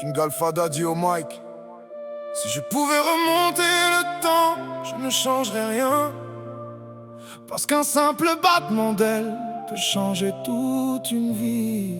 King Alpha Daddy au mic. Si je pouvais remonter le temps, je ne changerais rien. Parce qu'un simple battement d'aile peut changer toute une vie.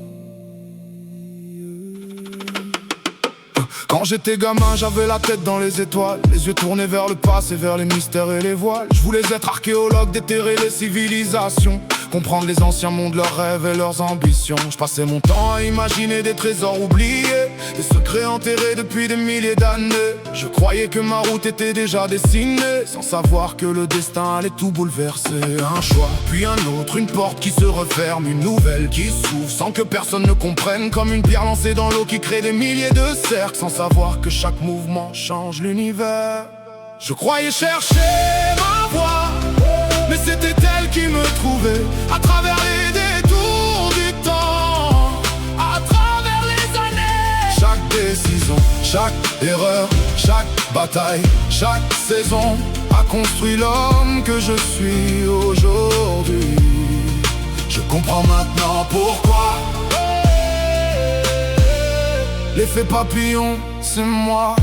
Quand j'étais gamin, j'avais la tête dans les étoiles, les yeux tournés vers le passé, vers les mystères et les voiles. Je voulais être archéologue, déterrer les civilisations, comprendre les anciens mondes, leurs rêves et leurs ambitions. Je passais mon temps à imaginer des trésors oubliés, des secrets enterrés depuis des milliers d'années. Je croyais que ma route était déjà dessinée, sans savoir que le destin allait tout bouleverser. Un choix, puis un autre, une porte qui se referme, une nouvelle qui s'ouvre sans que personne ne comprenne. Comme une pierre lancée dans l'eau qui crée des milliers de cercles, sans savoir que chaque mouvement change l'univers. Je croyais chercher ma voie, mais c'était elle qui me trouvait, à travers les détours du temps, à travers les années. Chaque décision, chaque erreur, chaque bataille, chaque saison a construit l'homme que je suis aujourd'hui. Je comprends maintenant pourquoi l'effet papillon, c'est moi.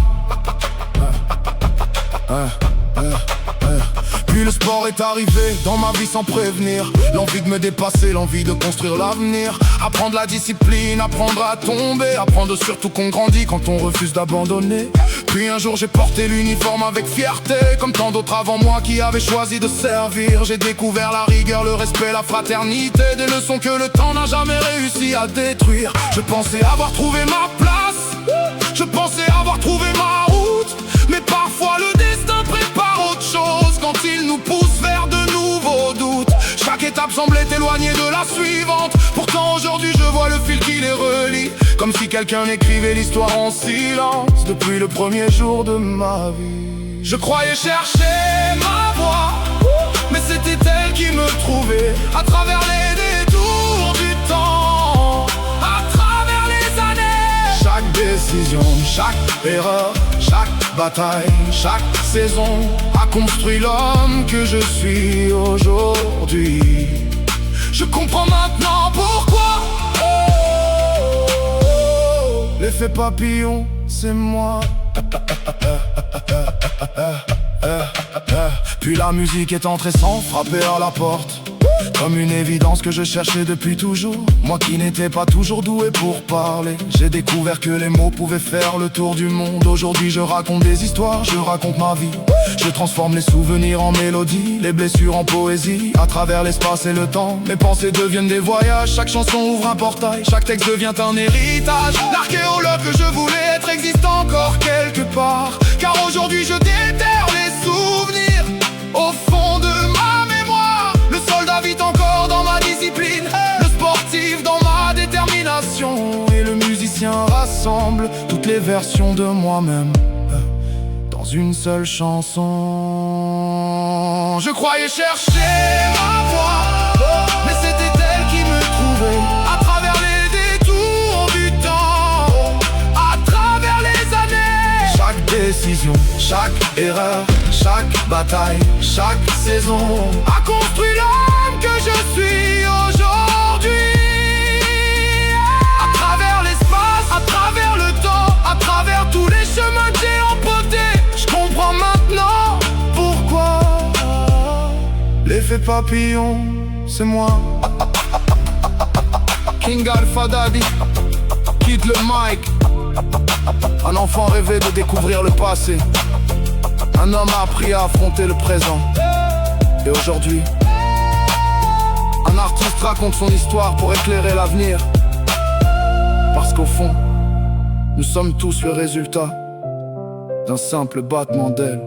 Puis le sport est arrivé dans ma vie sans prévenir. L'envie de me dépasser, l'envie de construire l'avenir. Apprendre la discipline, apprendre à tomber. Apprendre surtout qu'on grandit quand on refuse d'abandonner. Puis un jour j'ai porté l'uniforme avec fierté, comme tant d'autres avant moi qui avaient choisi de servir. J'ai découvert la rigueur, le respect, la fraternité, des leçons que le temps n'a jamais réussi à détruire. Je pensais avoir trouvé ma place, je pensais avoir trouvé ma route, mais parfois le destin prépare autre chose quand il nous pousse vers de nouveaux doutes. Chaque étape semblait éloignée de la suivante, pourtant aujourd'hui je vois le fil qui les relie, comme si quelqu'un écrivait l'histoire en silence depuis le premier jour de ma vie. Je croyais chercher ma voie, mais c'était elle qui me trouvait, à travers les détours du temps, à travers les années. Chaque décision, chaque erreur, chaque bataille, chaque saison a construit l'homme que je suis aujourd'hui. Je comprends maintenant pourquoi l'effet papillon, c'est moi. Puis la musique est entrée sans frapper à la porte, comme une évidence que je cherchais depuis toujours. Moi qui n'étais pas toujours doué pour parler, j'ai découvert que les mots pouvaient faire le tour du monde. Aujourd'hui je raconte des histoires, je raconte ma vie. Je transforme les souvenirs en mélodies, les blessures en poésie. À travers l'espace et le temps, mes pensées deviennent des voyages. Chaque chanson ouvre un portail, chaque texte devient un héritage. L'archéologue que je voulais être existe encore quelque part, car aujourd'hui je déterre les souvenirs au fond de ma mémoire. Le soldat vit encore dans ma discipline, le sportif dans ma détermination, et le musicien rassemble toutes les versions de moi-même dans une seule chanson. Je croyais chercher ma voie, mais c'était elle qui me trouvait, à travers les détours du temps, à travers les années. Chaque décision, chaque erreur, chaque bataille, chaque saison a construit l'homme que je suis aujourd'hui. À travers l'espace, à travers le temps, à travers tous les chemins que j'ai empruntés, je comprends maintenant pourquoi l'effet papillon, c'est moi. King Alpha Daddy, quitte le mic. Un enfant rêvait de découvrir le passé, un homme a appris à affronter le présent. Et aujourd'hui, un artiste raconte son histoire pour éclairer l'avenir. Parce qu'au fond, nous sommes tous le résultat d'un simple battement d'aile.